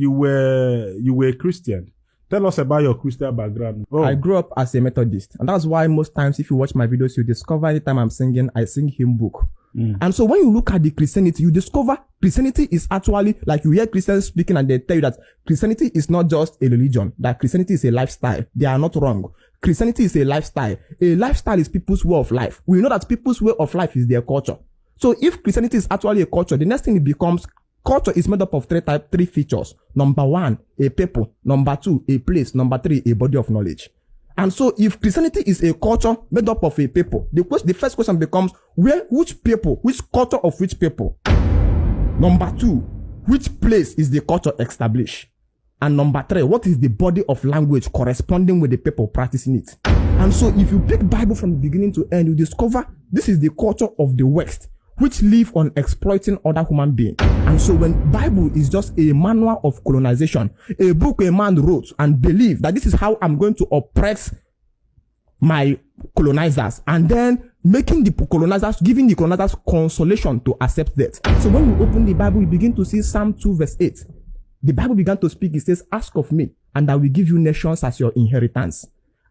You were a Christian. Tell us about your Christian background. Oh. I grew up as a Methodist, and that's why most times if you watch my videos, you discover anytime I'm singing, I sing hymn book. And so when you look at the Christianity, you discover Christianity is actually, like you hear Christians speaking and they tell you that Christianity is not just a religion, that Christianity is a lifestyle. They are not wrong. Christianity is a lifestyle. A lifestyle is people's way of life. We know that people's way of life is their culture. So if Christianity is actually a culture, the next thing it becomes, culture is made up of three features. Number one, a people. Number two, a place. Number three, a body of knowledge. And so if Christianity is a culture made up of a people, the first question becomes, which people, which culture of which people? Number two, which place is the culture established? And number three, what is the body of language corresponding with the people practicing it? And so if you pick Bible from the beginning to end, you discover this is the culture of the West, which live on exploiting other human beings. And so when Bible is just a manual of colonization, a book a man wrote and believed that this is how I'm going to oppress my colonizers, and then making the colonizers, giving the colonizers consolation to accept that. So when you open the Bible, you begin to see Psalm 2 verse 8. The Bible began to speak. It says, ask of me, and I will give you nations as your inheritance.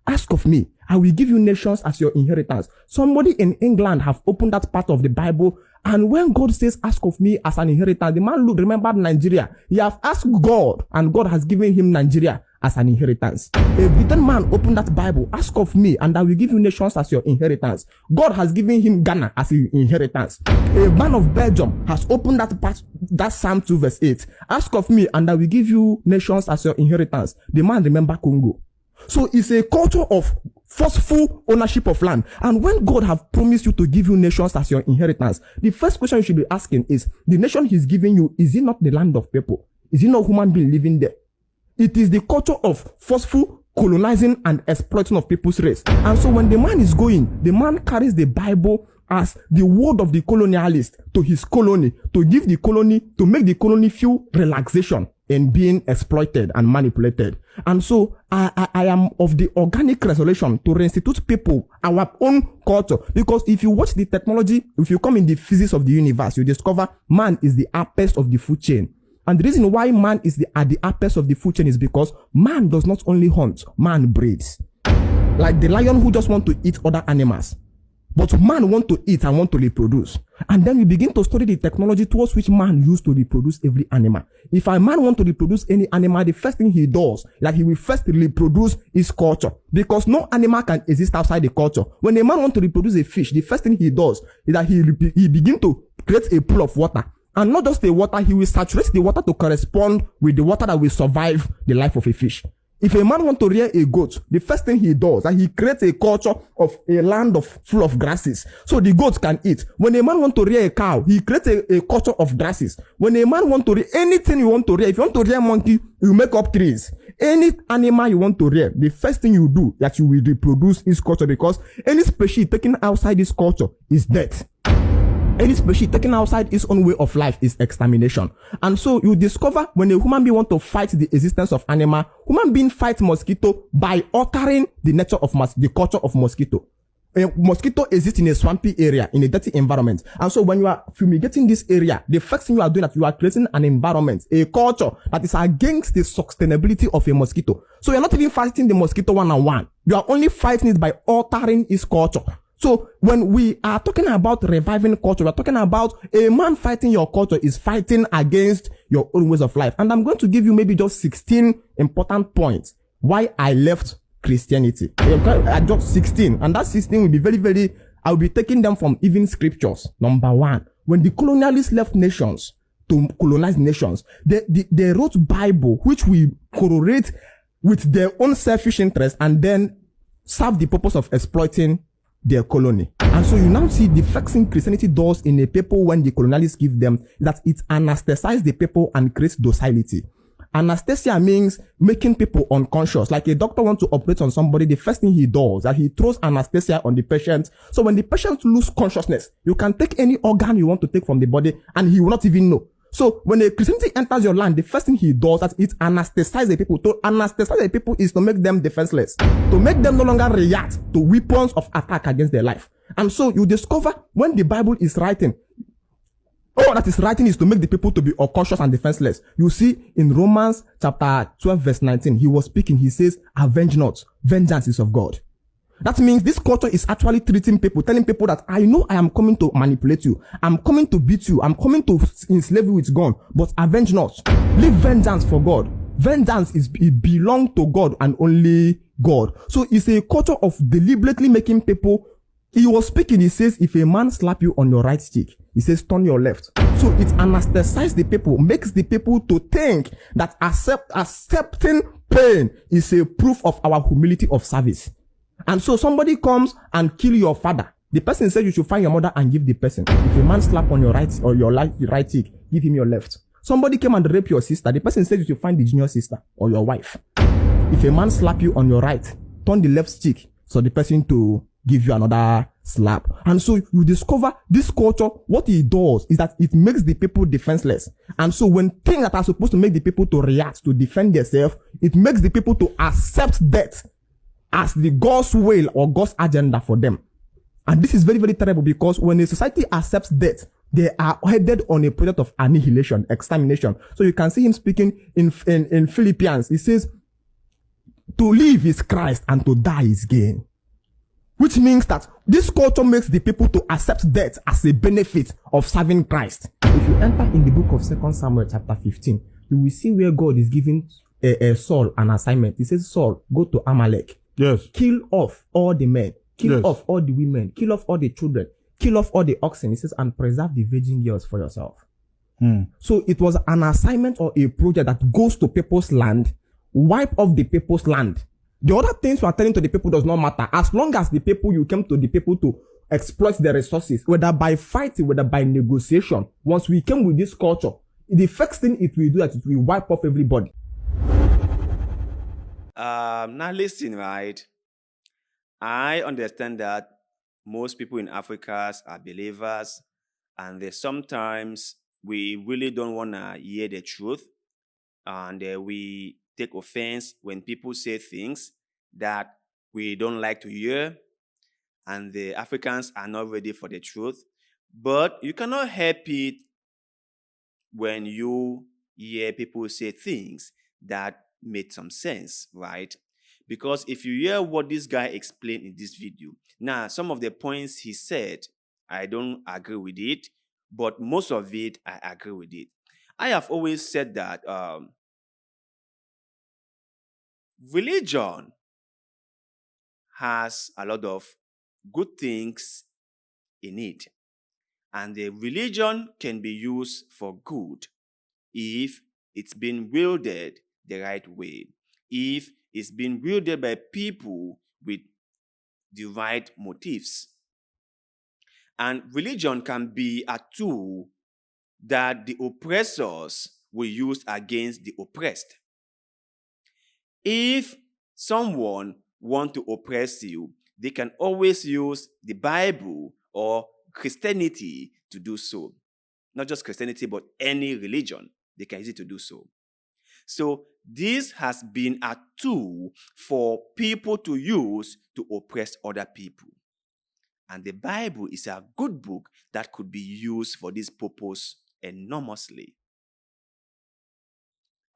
Ask of me, I will give you nations as your inheritance. Somebody in England have opened that part of the Bible, and when God says, ask of me as an inheritance, the man remembered Nigeria. He have asked God, and God has given him Nigeria as an inheritance. A Britain man opened that Bible, ask of me, and I will give you nations as your inheritance. God has given him Ghana as his inheritance. A man of Belgium has opened that part, that Psalm 2 verse 8. Ask of me, and I will give you nations as your inheritance. The man remembered Congo. So it's a culture of forceful ownership of land. And when God have promised you to give you nations as your inheritance, the first question you should be asking is, the nation he's giving you, is it not the land of people? Is it not human being living there? It is the culture of forceful colonizing and exploiting of people's race. And so when the man is going, the man carries the Bible as the word of the colonialist to his colony, to give the colony, to make the colony feel relaxation in being exploited and manipulated. And so I am of the organic resolution to reinstitute people our own culture. Because if you watch the technology, if you come in the physics of the universe, you discover man is the apex of the food chain. And the reason why man is at the apex of the food chain is because man does not only hunt, man breeds. Like the lion who just want to eat other animals. But man want to eat and want to reproduce. And then we begin to study the technology towards which man used to reproduce every animal. If a man want to reproduce any animal, the first thing he does, like he will first reproduce his culture. Because no animal can exist outside the culture. When a man want to reproduce a fish, the first thing he does is that he begin to create a pool of water. And not just the water, he will saturate the water to correspond with the water that will survive the life of a fish. If a man wants to rear a goat, the first thing he does is he creates a culture of a land full of grasses, so the goats can eat. When a man wants to rear a cow, he creates a culture of grasses. When a man wants to rear anything you want to rear, if you want to rear monkey, you make up trees. Any animal you want to rear, the first thing you do that you will reproduce is culture, because any species taken outside this culture is death. Any species taken outside its own way of life is extermination. And so you discover when a human being want to fight the existence of animal, human being fight mosquito by altering the nature of the culture of mosquito. A mosquito exists in a swampy area, in a dirty environment. And so when you are fumigating this area, the first thing you are doing is that you are creating an environment, a culture that is against the sustainability of a mosquito. So you're not even fighting the mosquito one-on-one. You are only fighting it by altering its culture. So when we are talking about reviving culture, we're talking about a man fighting your culture is fighting against your own ways of life. And I'm going to give you maybe just 16 important points why I left Christianity. Just 16. And that 16 will be very, I'll be taking them from even scriptures. Number one, when the colonialists left nations to colonize nations, they wrote Bible, which will correlate with their own selfish interest and then serve the purpose of exploiting their colony. And so you now see the vexing Christianity does in a people when the colonialists give them, that it anesthetizes the people and creates docility. Anesthesia means making people unconscious. Like a doctor wants to operate on somebody, the first thing he does is that he throws anesthesia on the patient. So when the patient loses consciousness, you can take any organ you want to take from the body and he will not even know. So when a Christianity enters your land, the first thing he does is it anesthetize the people. To anesthetize the people is to make them defenseless, to make them no longer react to weapons of attack against their life. And so you discover when the Bible is writing, All that is writing is to make the people to be cautious and defenseless. You see in Romans chapter 12 verse 19, he was speaking, he says, avenge not, vengeance is of God. That means this culture is actually treating people, telling people that I know I am coming to manipulate you. I'm coming to beat you. I'm coming to enslave you with gun, but avenge not. Leave vengeance for God. Vengeance it belongs to God and only God. So it's a culture of deliberately making people. He was speaking, he says, if a man slap you on your right cheek, he says, turn your left. So it anesthetizes the people, makes the people to think that accepting pain is a proof of our humility of service. And so somebody comes and kill your father. The person says you should find your mother and give the person. If a man slap on your right or your right cheek, give him your left. Somebody came and rape your sister. The person says you should find the junior sister or your wife. If a man slap you on your right, turn the left cheek so the person to give you another slap. And so you discover this culture, what it does is that it makes the people defenseless. And so when things that are supposed to make the people to react, to defend themselves, it makes the people to accept death as the God's will or God's agenda for them. And this is very, very terrible, because when a society accepts death, they are headed on a project of annihilation, extermination. So you can see him speaking in Philippians. He says, to live is Christ and to die is gain. Which means that this culture makes the people to accept death as a benefit of serving Christ. If you enter in the book of 2 Samuel chapter 15, you will see where God is giving Saul an assignment. He says, Saul, go to Amalek. Yes. Kill off all the men. Kill Yes. off all the women. Kill off all the children. Kill off all the oxen. He says, and preserve the virgin girls for yourself. So it was an assignment or a project that goes to people's land, wipe off the people's land. The other things you are telling to the people does not matter. As long as the people, you came to the people to exploit their resources, whether by fighting, whether by negotiation. Once we came with this culture, the first thing it will do is it will wipe off everybody. Now listen, right? I understand that most people in Africa are believers, and sometimes we really don't want to hear the truth, and we take offense when people say things that we don't like to hear, and the Africans are not ready for the truth. But you cannot help it when you hear people say things that made some sense, right? Because if you hear what this guy explained in this video, now some of the points he said, I don't agree with it, but most of it, I agree with it. I have always said that religion has a lot of good things in it, and the religion can be used for good if it's been wielded the right way, if it's been wielded by people with the right motives. And religion can be a tool that the oppressors will use against the oppressed. If someone wants to oppress you, they can always use the Bible or Christianity to do so. Not just Christianity, but any religion, they can use it to do so. So this has been a tool for people to use to oppress other people. And the Bible is a good book that could be used for this purpose enormously.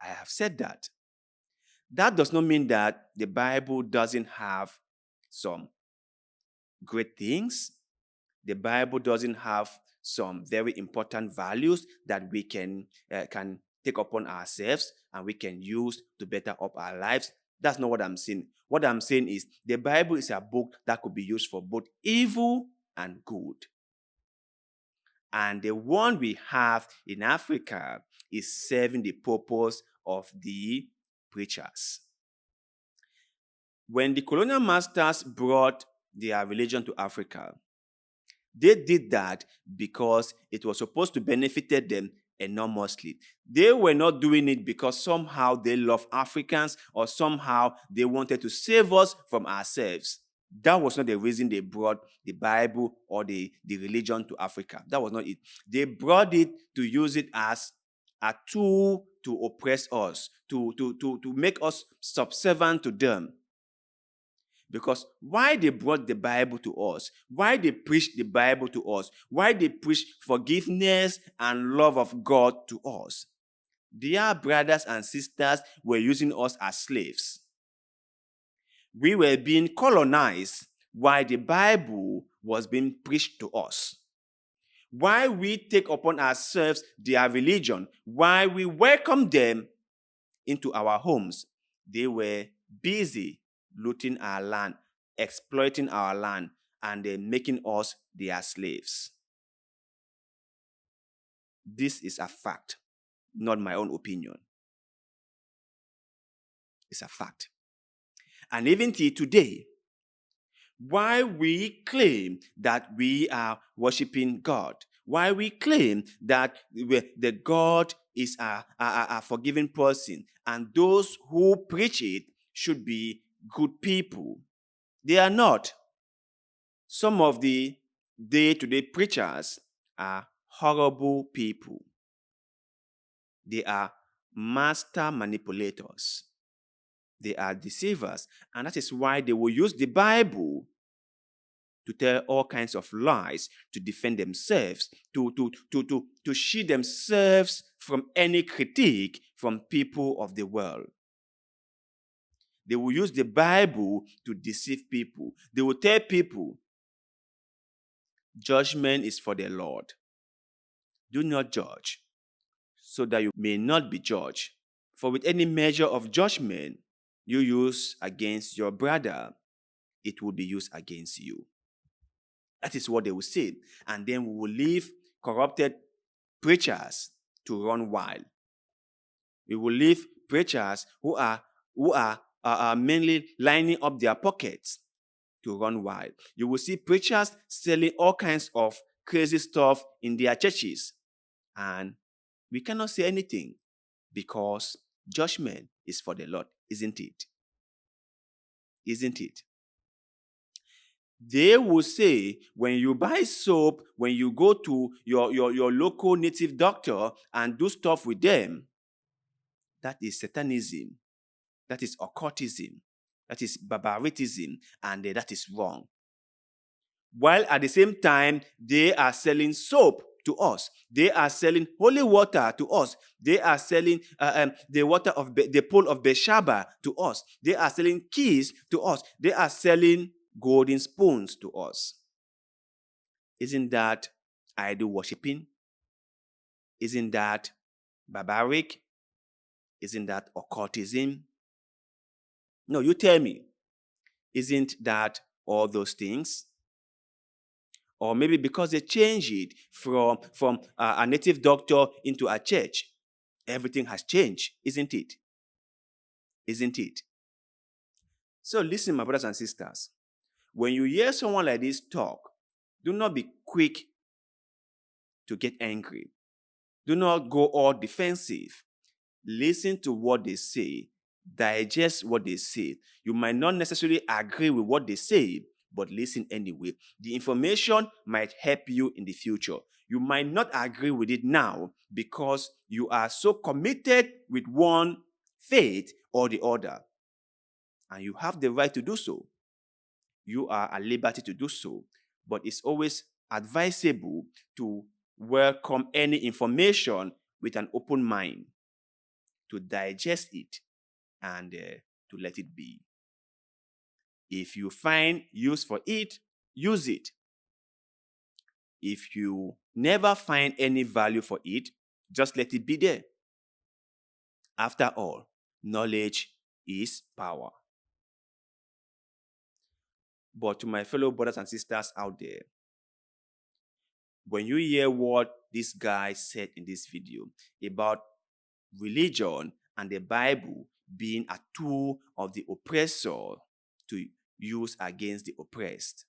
I have said that. That does not mean that the Bible doesn't have some great things. The Bible doesn't have some very important values that we can take upon ourselves and we can use to better up our lives. That's not what I'm saying. What I'm saying is the Bible is a book that could be used for both evil and good. And the one we have in Africa is serving the purpose of the preachers. When the colonial masters brought their religion to Africa, they did that because it was supposed to benefit them enormously. They were not doing it because somehow they love Africans or somehow they wanted to save us from ourselves. That was not the reason they brought the Bible or the religion to Africa. That was not it. They brought it to use it as a tool to oppress us, to make us subservient to them. Because why they brought the Bible to us, why they preached the Bible to us, why they preached forgiveness and love of God to us, their brothers and sisters were using us as slaves. We were being colonized while the Bible was being preached to us. Why we take upon ourselves their religion, why we welcome them into our homes, they were busy looting our land, exploiting our land, and then making us their slaves. This is a fact, not my own opinion. It's a fact. And even till today, why we claim that we are worshiping God, why we claim that the God is a forgiving person, and those who preach it should be good people, they are not. Some of the day-to-day preachers are horrible people. They are master manipulators. They are deceivers. And that is why they will use the Bible to tell all kinds of lies, to defend themselves, to shield themselves from any critique from people of the world. They will use the Bible to deceive people. They will tell people, judgment is for the Lord. Do not judge, so that you may not be judged. For with any measure of judgment you use against your brother, it will be used against you. That is what they will say. And then we will leave corrupted preachers to run wild. We will leave preachers who are mainly lining up their pockets to run wild. You will see preachers selling all kinds of crazy stuff in their churches. And we cannot say anything because judgment is for the Lord, isn't it? Isn't it? They will say, when you buy soap, when you go to your local native doctor and do stuff with them, that is satanism, that is occultism, that is barbaritism, and that is wrong. While at the same time, they are selling soap to us. They are selling holy water to us. They are selling the water of the pool of Bethsheba to us. They are selling keys to us. They are selling golden spoons to us. Isn't that idol worshiping? Isn't that barbaric? Isn't that occultism? No, you tell me. Isn't that all those things? Or maybe because they changed it from a native doctor into a church, everything has changed, isn't it? Isn't it? So listen, my brothers and sisters. When you hear someone like this talk, do not be quick to get angry. Do not go all defensive. Listen to what they say. Digest what they say. You might not necessarily agree with what they say, but listen anyway. The information might help you in the future. You might not agree with it now because you are so committed with one faith or the other. And you have the right to do so. You are at liberty to do so. But it's always advisable to welcome any information with an open mind, to digest it and to let it be. If you find use for it, use it. If you never find any value for it, just let it be there. After all, knowledge is power. But to my fellow brothers and sisters out there, when you hear what this guy said in this video about religion and the Bible being a tool of the oppressor to use against the oppressed,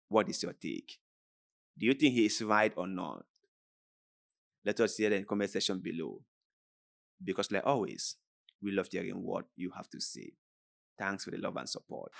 what is your take? Do you think he is right or not? Let us hear in the comment section below. Because like always, we love hearing what you have to say. Thanks for the love and support.